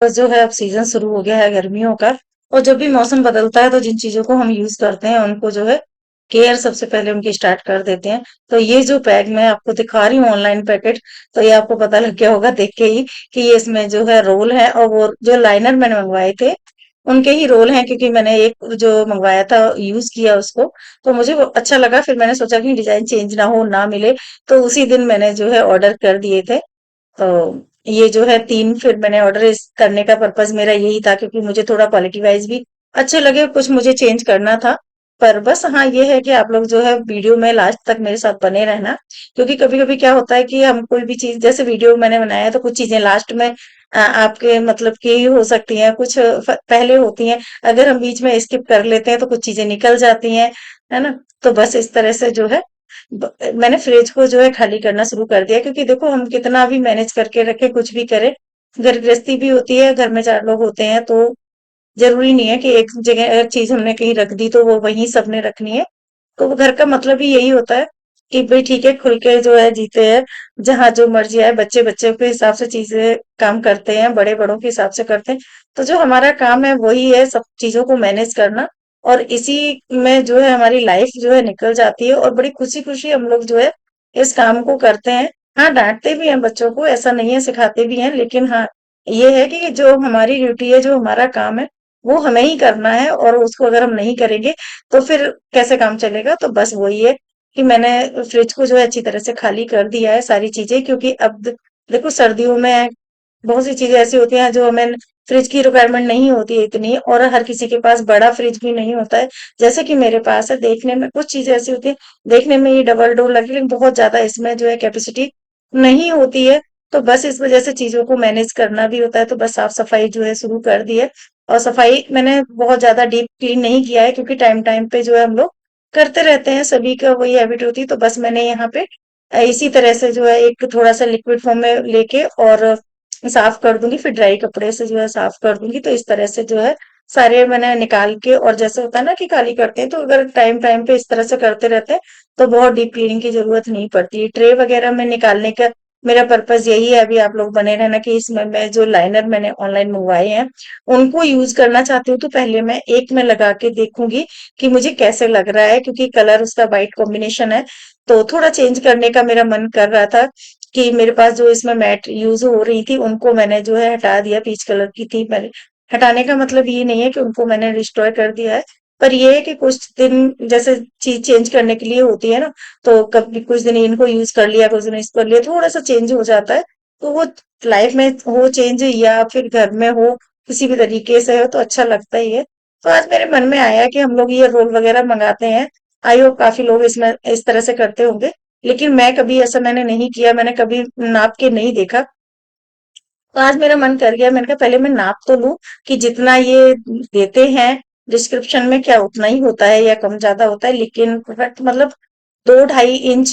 जो है अब सीजन शुरू हो गया है गर्मियों का। और जब भी मौसम बदलता है तो जिन चीजों को हम यूज करते हैं उनको जो है केयर सबसे पहले उनकी स्टार्ट कर देते हैं। तो ये जो पैक मैं आपको दिखा रही हूँ ऑनलाइन पैकेट, तो ये आपको पता लग गया होगा देख के ही कि ये इसमें जो है रोल है, और वो जो लाइनर मैंने मंगवाए थे उनके ही रोल हैं, क्योंकि मैंने एक जो मंगवाया था यूज किया उसको, तो मुझे वो अच्छा लगा। फिर मैंने सोचा कि डिजाइन चेंज ना हो ना मिले, तो उसी दिन मैंने जो है ऑर्डर कर दिए थे। तो ये जो है 3 फिर मैंने ऑर्डर इस करने का पर्पस मेरा यही था, क्योंकि मुझे थोड़ा क्वालिटी वाइज भी अच्छे लगे, कुछ मुझे चेंज करना था। पर बस हाँ, ये है कि आप लोग जो है वीडियो में लास्ट तक मेरे साथ बने रहना, क्योंकि कभी-कभी क्या होता है कि हम कोई भी चीज़ जैसे वीडियो मैंने बनाया है तो कुछ चीज़ें लास्ट में आपके मतलब की हो सकती हैं, कुछ पहले होती हैं। अगर हम बीच में स्किप कर लेते हैं तो कुछ चीज़ें निकल जाती हैं, है ना? तो बस इस तरह से जो है मैंने फ्रिज को जो है खाली करना शुरू कर दिया, क्योंकि देखो हम कितना भी मैनेज करके रखे कुछ भी करें, घर गृहस्थी भी होती है, घर में 4 लोग होते हैं, तो जरूरी नहीं है कि एक जगह अगर चीज हमने कहीं रख दी तो वो वहीं सबने रखनी है। तो वो घर का मतलब ही यही होता है कि भाई ठीक है, खुल के जो है जीते हैं, जहाँ जो मर्जी आए, बच्चे बच्चे के हिसाब से चीजें काम करते हैं, बड़े बड़ों के हिसाब से करते हैं। तो जो हमारा काम है वही है सब चीजों को मैनेज करना, और इसी में जो है हमारी लाइफ जो है निकल जाती है, और बड़ी खुशी खुशी हम लोग जो है इस काम को करते हैं। हाँ, डांटते भी हैं बच्चों को, ऐसा नहीं है, सिखाते भी हैं, लेकिन हाँ, ये है कि जो हमारी ड्यूटी है, जो हमारा काम है, वो हमें ही करना है, और उसको अगर हम नहीं करेंगे तो फिर कैसे काम चलेगा। तो बस वही है कि मैंने फ्रिज को जो है अच्छी तरह से खाली कर दिया है सारी चीजें, क्योंकि अब देखो सर्दियों में बहुत सी चीजें ऐसी होती हैं जो हमें फ्रिज की रिक्वायरमेंट नहीं होती है इतनी, और हर किसी के पास बड़ा फ्रिज भी नहीं होता है, जैसे कि मेरे पास है। देखने में कुछ चीजें ऐसी होती हैं, देखने में ये डबल डोर लगी, लेकिन बहुत ज्यादा इसमें जो है कैपेसिटी नहीं होती है। तो बस इस वजह से चीजों को मैनेज करना भी होता है, तो बस साफ सफाई जो है शुरू कर दी है। और सफाई मैंने बहुत ज्यादा डीप क्लीन नहीं किया है, क्योंकि टाइम टाइम पे जो है हम लोग करते रहते हैं, सभी का वही हैबिट होती है। तो बस मैंने यहाँ पे इसी तरह से जो है एक थोड़ा सा लिक्विड फॉर्म में लेके और साफ कर दूंगी, फिर ड्राई कपड़े से जो है साफ कर दूंगी। तो इस तरह से जो है सारे मैंने निकाल के, और जैसे होता है ना कि खाली करते हैं, तो अगर टाइम टाइम पे इस तरह से करते रहते हैं तो बहुत डीप क्लीनिंग की जरूरत नहीं पड़ती। ट्रे वगैरह में निकालने का मेरा पर्पस यही है, अभी आप लोग बने रहना, कि इसमें मैं जो लाइनर मैंने ऑनलाइन मंगवाए हैं उनको यूज करना चाहती हूँ, तो पहले मैं एक में लगा के देखूंगी कि मुझे कैसे लग रहा है, क्योंकि कलर उसका वाइट कॉम्बिनेशन है। तो थोड़ा चेंज करने का मेरा मन कर रहा था, कि मेरे पास जो इसमें मैट यूज हो रही थी उनको मैंने जो है हटा दिया, पीच कलर की थी। मैंने हटाने का मतलब ये नहीं है कि उनको मैंने रिस्टोर कर दिया है, पर ये है कि कुछ दिन जैसे चीज चेंज करने के लिए होती है ना, तो कभी कुछ दिन इनको यूज कर लिया, कुछ दिन इसको कर लिया, थोड़ा सा चेंज हो जाता है। तो वो लाइफ में हो चेंज, या फिर घर में हो किसी भी तरीके से हो, तो अच्छा लगता ही है। तो आज मेरे मन में आया कि हम लोग ये रोल वगैरह मंगाते हैं, आई होप काफी लोग इसमें इस तरह से करते होंगे, लेकिन मैं कभी ऐसा मैंने नहीं किया, मैंने कभी नाप के नहीं देखा। तो आज मेरा मन कर गया, मैंने कहा पहले मैं नाप तो लूं कि जितना ये देते हैं डिस्क्रिप्शन में क्या उतना ही होता है या कम ज्यादा होता है, लेकिन परफेक्ट मतलब 2-2.5 इंच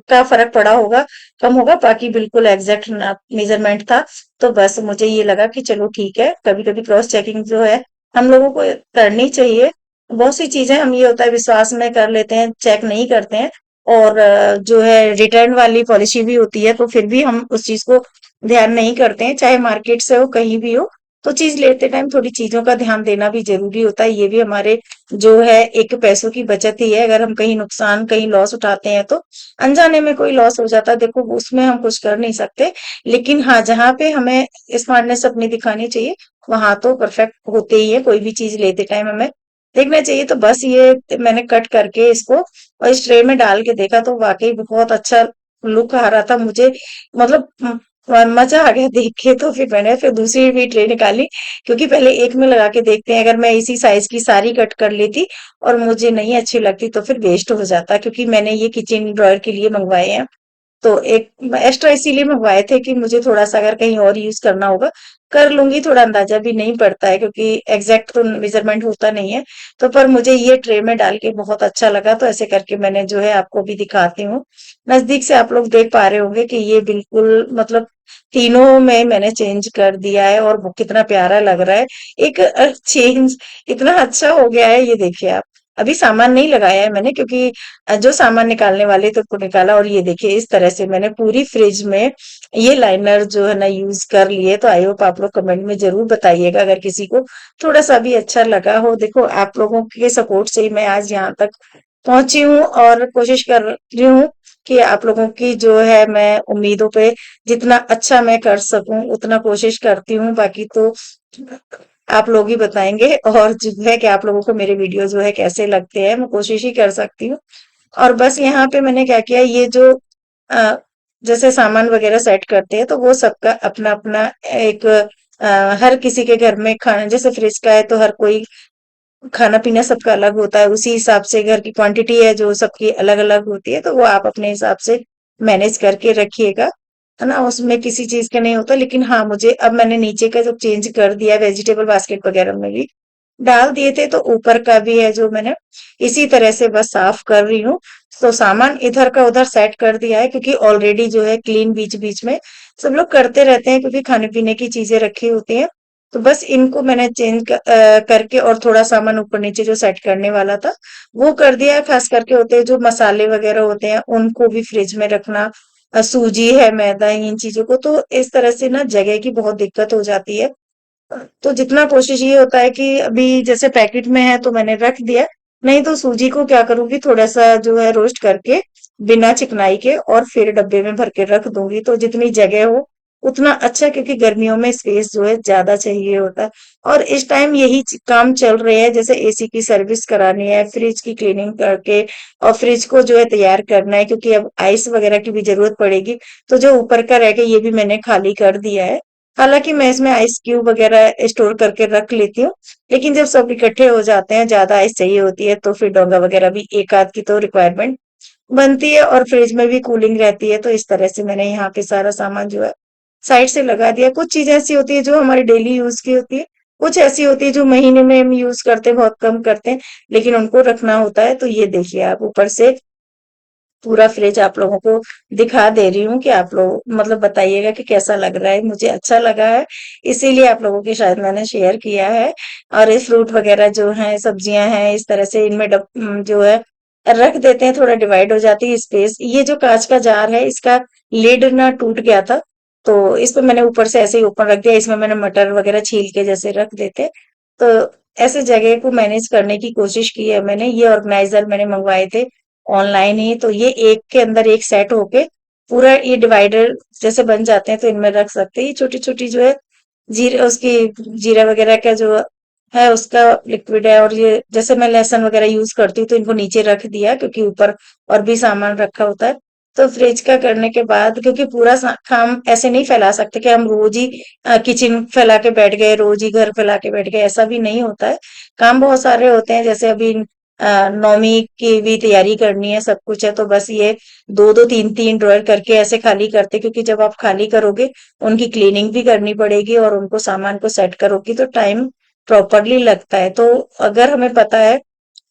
का फर्क पड़ा होगा, कम होगा, बाकी बिल्कुल एग्जैक्ट मेजरमेंट था। तो बस मुझे ये लगा कि चलो ठीक है, कभी कभी क्रॉस चेकिंग जो है हम लोगों को करनी चाहिए। बहुत सी चीजें हम ये होता है विश्वास में कर लेते हैं, चेक नहीं करते हैं, और जो है रिटर्न वाली पॉलिसी भी होती है, तो फिर भी हम उस चीज को ध्यान नहीं करते हैं, चाहे मार्केट से हो कहीं भी हो। तो चीज लेते टाइम थोड़ी चीजों का ध्यान देना भी जरूरी होता है, ये भी हमारे जो है एक पैसों की बचत ही है। अगर हम कहीं नुकसान कहीं लॉस उठाते हैं तो अनजाने में कोई लॉस हो जाता है, देखो उसमें हम कुछ कर नहीं सकते, लेकिन हाँ जहाँ पे हमें स्मार्टनेस अपनी दिखानी चाहिए वहां तो परफेक्ट होते ही है, कोई भी चीज लेते टाइम हमें देखना चाहिए। तो बस ये मैंने कट करके इसको और इस ट्रे में डाल के देखा, तो वाकई बहुत अच्छा लुक आ रहा था मुझे, मतलब मजा आ गया देख के। तो फिर मैंने फिर दूसरी भी ट्रे निकाली, क्योंकि पहले एक में लगा के देखते हैं, अगर मैं इसी साइज की सारी कट कर लेती और मुझे नहीं अच्छी लगती तो फिर वेस्ट हो जाता, क्योंकि मैंने ये किचन ड्रॉयर के लिए मंगवाए हैं। तो एक एक्स्ट्रा इसीलिए मंगवाए थे कि मुझे थोड़ा सा अगर कहीं और यूज करना होगा कर लूंगी, थोड़ा अंदाजा भी नहीं पड़ता है, क्योंकि एग्जैक्ट तो मेजरमेंट होता नहीं है। तो पर मुझे ये ट्रे में डाल के बहुत अच्छा लगा, तो ऐसे करके मैंने जो है आपको भी दिखाती हूँ। नजदीक से आप लोग देख पा रहे होंगे कि ये बिल्कुल मतलब तीनों में मैंने चेंज कर दिया है, और वो कितना प्यारा लग रहा है। एक चेंज इतना अच्छा हो गया है, ये देखिए आप। अभी सामान नहीं लगाया है मैंने, क्योंकि जो सामान निकालने वाले तो को निकाला। और ये देखिए इस तरह से मैंने पूरी फ्रिज में ये लाइनर जो है ना यूज कर लिए। तो आई होप आप लोग कमेंट में जरूर बताइएगा अगर किसी को थोड़ा सा भी अच्छा लगा हो। देखो आप लोगों के सपोर्ट से ही मैं आज यहाँ तक पहुंची हूँ, और कोशिश कर रही हूँ कि आप लोगों की जो है मैं उम्मीदों पे जितना अच्छा मैं कर सकूं उतना कोशिश करती हूँ। बाकी तो आप लोग ही बताएंगे, और जो है कि आप लोगों को मेरे वीडियो जो है कैसे लगते हैं, मैं कोशिश ही कर सकती हूँ। और बस यहाँ पे मैंने क्या किया, ये जो अ, जैसे सामान वगैरह सेट करते हैं तो वो सबका अपना अपना एक हर किसी के घर में खाना, जैसे फ्रिज का है तो हर कोई खाना पीना सबका अलग होता है, उसी हिसाब से घर की क्वांटिटी है जो सबकी अलग अलग होती है, तो वो आप अपने हिसाब से मैनेज करके रखिएगा, है ना। उसमें किसी चीज का नहीं होता। लेकिन हाँ, मुझे अब मैंने नीचे का जो चेंज कर दिया, वेजिटेबल बास्केट वगैरह में भी डाल दिए थे, तो ऊपर का भी है जो मैंने इसी तरह से बस साफ कर रही हूँ। तो सामान इधर का उधर सेट कर दिया है, क्योंकि ऑलरेडी जो है क्लीन बीच बीच में सब लोग करते रहते हैं, क्योंकि खाने पीने की चीजें रखी होती हैं। तो बस इनको मैंने करके, और थोड़ा सामान ऊपर नीचे जो सेट करने वाला था वो कर दिया है। खास करके होते हैं जो मसाले वगैरह होते हैं उनको भी फ्रिज में रखना, सूजी है, मैदा, इन चीजों को, तो इस तरह से ना जगह की बहुत दिक्कत हो जाती है। तो जितना कोशिश ये होता है कि अभी जैसे पैकेट में है तो मैंने रख दिया, नहीं तो सूजी को क्या करूंगी, थोड़ा सा जो है रोस्ट करके बिना चिकनाई के और फिर डब्बे में भर के रख दूंगी, तो जितनी जगह हो उतना अच्छा, क्योंकि गर्मियों में स्पेस जो है ज्यादा चाहिए होता है। और इस टाइम यही काम चल रहे हैं, जैसे एसी की सर्विस करानी है, फ्रिज की क्लीनिंग करके और फ्रिज को जो है तैयार करना है, क्योंकि अब आइस वगैरह की भी जरूरत पड़ेगी। तो जो ऊपर का रह गया ये भी मैंने खाली कर दिया है। हालांकि मैं इसमें आइस क्यूब वगैरह स्टोर करके रख लेती हूँ, लेकिन जब सब इकट्ठे हो जाते हैं, ज्यादा आइस चाहिए होती है, तो फिर डोंगा वगैरह भी एक आध की तो रिक्वायरमेंट बनती है, और फ्रिज में भी कूलिंग रहती है। तो इस तरह से मैंने यहाँ पे सारा सामान जो है साइड से लगा दिया। कुछ चीजें ऐसी होती है जो हमारी डेली यूज की होती है, कुछ ऐसी होती है जो महीने में हम यूज करते हैं, बहुत कम करते हैं, लेकिन उनको रखना होता है। तो ये देखिए आप ऊपर से पूरा फ्रिज आप लोगों को दिखा दे रही हूँ, कि आप लोग मतलब बताइएगा कि कैसा लग रहा है। मुझे अच्छा लगा है, इसीलिए आप लोगों के शायद मैंने शेयर किया है। और ये फ्रूट वगैरह जो है, सब्जियां हैं, इस तरह से इनमें जो है रख देते हैं, थोड़ा डिवाइड हो जाती है स्पेस। ये जो कांच का जार है इसका लिड ना टूट गया था, तो इस पे मैंने ऊपर से ऐसे ही ओपन रख दिया। इसमें मैंने मटर वगैरह छील के जैसे रख देते, तो ऐसे जगह को मैनेज करने की कोशिश की है मैंने। ये ऑर्गेनाइजर मैंने मंगवाए थे ऑनलाइन ही, तो ये एक के अंदर एक सेट होके पूरा ये डिवाइडर जैसे बन जाते हैं, तो इनमें रख सकते हैं। ये छोटी छोटी जो है जीरे उसकी जीरा वगैरह का जो है उसका लिक्विड है। और ये जैसे मैं लहसुन वगैरह यूज करती हूँ तो इनको नीचे रख दिया, क्योंकि ऊपर और भी सामान रखा होता है। तो फ्रिज का करने के बाद, क्योंकि पूरा काम ऐसे नहीं फैला सकते कि हम रोज ही किचन फैला के बैठ गए, रोज ही घर फैला के बैठ गए, ऐसा भी नहीं होता है। काम बहुत सारे होते हैं, जैसे अभी नौमी की भी तैयारी करनी है, सब कुछ है, तो बस ये दो दो तीन तीन ड्रॉयर करके ऐसे खाली करते, क्योंकि जब आप खाली करोगे उनकी क्लीनिंग भी करनी पड़ेगी और उनको सामान को सेट करोगी तो टाइम प्रॉपरली लगता है। तो अगर हमें पता है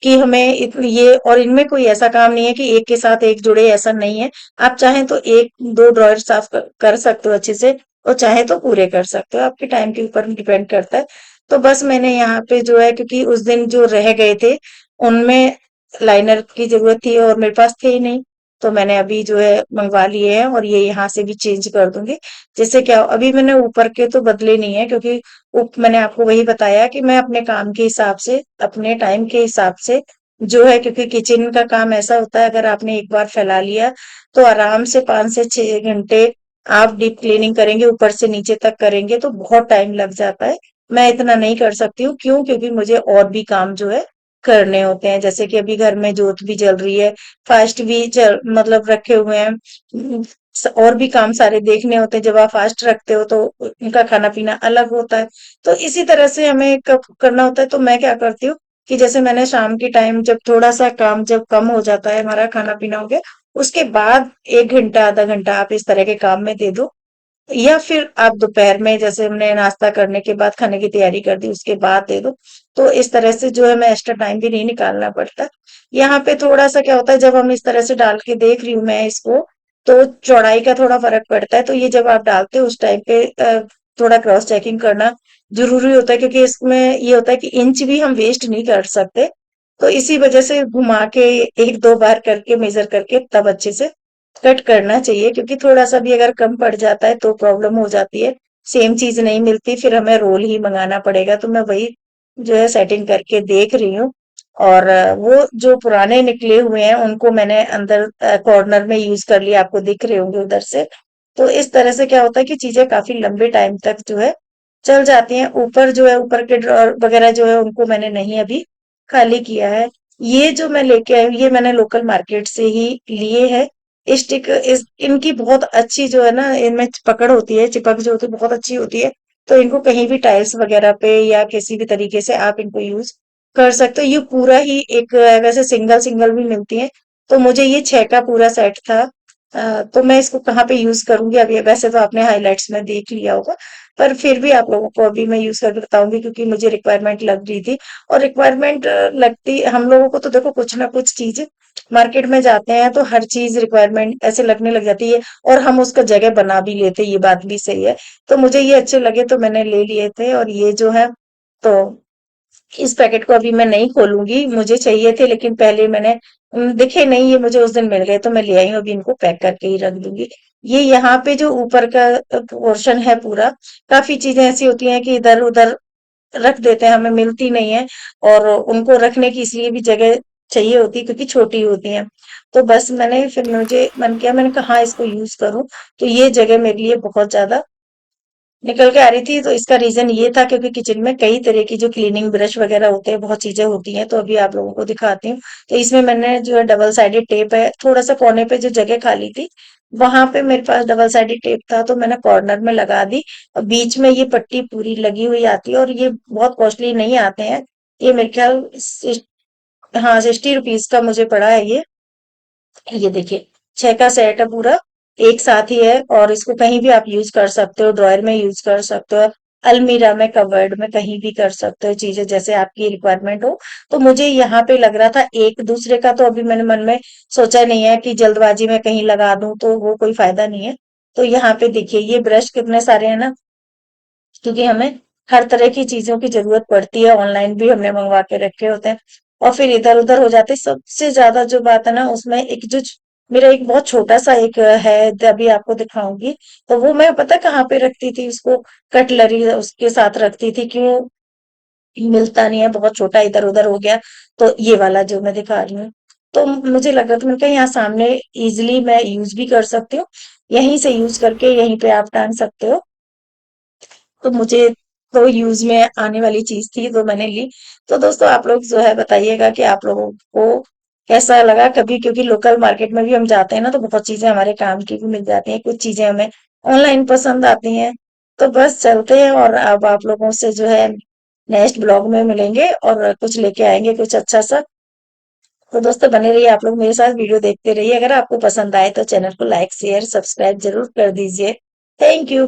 कि हमें ये, और इनमें कोई ऐसा काम नहीं है कि एक के साथ एक जुड़े, ऐसा नहीं है। आप चाहें तो एक दो ड्रॉयर साफ कर सकते हो अच्छे से, और चाहे तो पूरे कर सकते हो, आपके टाइम के ऊपर डिपेंड करता है। तो बस मैंने यहाँ पे जो है, क्योंकि उस दिन जो रह गए थे उनमें लाइनर की जरूरत थी और मेरे पास थे ही नहीं, तो मैंने अभी जो है मंगवा लिए हैं, और ये यहाँ से भी चेंज कर दूंगी। जैसे क्या अभी मैंने ऊपर के तो बदले नहीं है, क्योंकि मैंने आपको वही बताया कि मैं अपने काम के हिसाब से, अपने टाइम के हिसाब से जो है, क्योंकि किचन का काम ऐसा होता है, अगर आपने एक बार फैला लिया तो आराम से 5 से 6 घंटे आप डीप क्लीनिंग करेंगे, ऊपर से नीचे तक करेंगे तो बहुत टाइम लग जाता है। मैं इतना नहीं कर सकती हूँ, क्यों? क्योंकि मुझे और भी काम जो है करने होते हैं, जैसे कि अभी घर में जोत भी जल रही है, फास्ट भी चल मतलब रखे हुए हैं। और भी काम सारे देखने होते हैं। जब आप फास्ट रखते हो तो उनका खाना पीना अलग होता है, तो इसी तरह से हमें करना होता है। तो मैं क्या करती हूँ कि जैसे मैंने शाम के टाइम जब थोड़ा सा काम जब कम हो जाता है, हमारा खाना पीना हो गया, उसके बाद 1 घंटा आधा घंटा आप इस तरह के काम में दे दो, या फिर आप दोपहर में जैसे हमने नाश्ता करने के बाद खाने की तैयारी कर दी उसके बाद दे दो। तो इस तरह से जो है मैं एक्स्ट्रा टाइम भी नहीं निकालना पड़ता। यहाँ पे थोड़ा सा क्या होता है, जब हम इस तरह से डाल के देख रही हूँ मैं इसको, तो चौड़ाई का थोड़ा फर्क पड़ता है। तो ये जब आप डालते हो उस टाइम पे थोड़ा क्रॉस चेकिंग करना जरूरी होता है, क्योंकि इसमें ये होता है कि इंच भी हम वेस्ट नहीं कर सकते। तो इसी वजह से घुमा के एक दो बार करके मेजर करके तब अच्छे से कट करना चाहिए, क्योंकि थोड़ा सा भी अगर कम पड़ जाता है तो प्रॉब्लम हो जाती है, सेम चीज नहीं मिलती, फिर हमें रोल ही मंगाना पड़ेगा। तो मैं वही जो है सेटिंग करके देख रही हूँ। और वो जो पुराने निकले हुए हैं उनको मैंने अंदर कॉर्नर में यूज कर लिया, आपको दिख रहे होंगे उधर से। तो इस तरह से क्या होता है कि चीजें काफी लंबे टाइम तक जो है चल जाती हैं। ऊपर जो है, ऊपर के ड्रॉर वगैरह जो है उनको मैंने नहीं अभी खाली किया है। ये जो मैं लेके आई हूँ ये मैंने लोकल मार्केट से ही लिए है। स्टिक इस इनकी बहुत अच्छी जो है ना, इनमें पकड़ होती है, चिपक जो होती है बहुत अच्छी होती है। तो इनको कहीं भी टाइल्स वगैरह पे या किसी भी तरीके से आप इनको यूज कर सकते हो। ये पूरा ही एक वैसे सिंगल सिंगल भी मिलती है। तो मुझे ये 6 का पूरा सेट था। तो मैं इसको कहाँ पे यूज करूंगी अभी, वैसे तो आपने हाइलाइट्स में देख लिया होगा, पर फिर भी आप लोगों को अभी मैं यूज करके बताऊंगी, क्योंकि मुझे रिक्वायरमेंट लग रही थी। और रिक्वायरमेंट लगती हम लोगों को तो देखो, कुछ ना कुछ चीज मार्केट में जाते हैं तो हर चीज रिक्वायरमेंट ऐसे लगने लग जाती है, और हम उसका जगह बना भी लेते हैं, ये बात भी सही है। तो मुझे ये अच्छे लगे तो मैंने ले लिए थे। और ये जो है, तो इस पैकेट को अभी मैं नहीं खोलूंगी, मुझे चाहिए थे लेकिन पहले मैंने दिखे नहीं, ये मुझे उस दिन मिल गए तो मैं ले आई हूँ। अभी इनको पैक करके ही रख दूंगी। ये यहाँ पे जो ऊपर का पोर्शन है पूरा, काफी चीजें ऐसी होती हैं कि इधर उधर रख देते हैं, हमें मिलती नहीं है। और उनको रखने की इसलिए भी जगह चाहिए होती है क्योंकि छोटी होती है। तो बस मैंने फिर मुझे मन किया, मैंने कहा हाँ इसको यूज करूं। तो ये जगह मेरे लिए बहुत ज्यादा निकल के आ रही थी। तो इसका रीजन ये था क्योंकि किचन में कई तरह की जो क्लीनिंग ब्रश वगैरह होते हैं, बहुत चीजें होती हैं। तो अभी आप लोगों को दिखाती हूँ। तो इसमें मैंने जो है डबल साइडेड टेप है, थोड़ा सा कोने पे जो जगह खाली थी वहां पे मेरे पास डबल साइडेड टेप था, तो मैंने कॉर्नर में लगा दी। और बीच में ये पट्टी पूरी लगी हुई आती है, और ये बहुत कॉस्टली नहीं आते हैं। ये मेरे ख्याल हाँ 60 रुपीज का मुझे पड़ा है ये देखिए, 6 का सेट है पूरा, एक साथ ही है। और इसको कहीं भी आप यूज कर सकते हो, ड्रॉयर में यूज कर सकते हो, अलमीरा में, कबर्ड में, कहीं भी कर सकते हो, चीजें जैसे आपकी रिक्वायरमेंट हो। तो मुझे यहाँ पे लग रहा था एक दूसरे का, तो अभी मैंने मन में सोचा नहीं है कि जल्दबाजी में कहीं लगा दूं, तो वो कोई फायदा नहीं है। तो यहाँ पे देखिए ये ब्रश कितने सारे हैं ना, क्योंकि हमें हर तरह की चीजों की जरूरत पड़ती है, ऑनलाइन भी हमने मंगवा के रखे होते हैं और फिर इधर उधर हो जाते हैं। सबसे ज्यादा जो बात है ना उसमें, एक जो मेरा एक बहुत छोटा सा एक है, अभी आपको दिखाऊंगी। तो वो मैं पता कहाँ पे रखती थी उसको, कटलरी उसके साथ रखती थी, क्यों मिलता नहीं है, बहुत छोटा इधर उधर हो गया। तो ये वाला जो मैं दिखा रही हूँ, तो मुझे लग रहा था, मैंने कहा यहाँ सामने इजिली मैं यूज भी कर सकती हूँ, यहीं से यूज करके यहीं पे आप टांग सकते हो। तो मुझे तो यूज में आने वाली चीज थी तो मैंने ली। तो दोस्तों आप लोग जो है बताइएगा कि आप लोगों को कैसा लगा कभी, क्योंकि लोकल मार्केट में भी हम जाते हैं ना तो बहुत चीजें हमारे काम की भी मिल जाती हैं, कुछ चीजें हमें ऑनलाइन पसंद आती हैं। तो बस चलते हैं, और अब आप लोगों से जो है नेक्स्ट ब्लॉग में मिलेंगे और कुछ लेके आएंगे कुछ अच्छा सा। तो दोस्तों बने रहिए आप लोग मेरे साथ, वीडियो देखते रहिए। अगर आपको पसंद आए तो चैनल को लाइक शेयर सब्सक्राइब जरूर कर दीजिए। Thank you.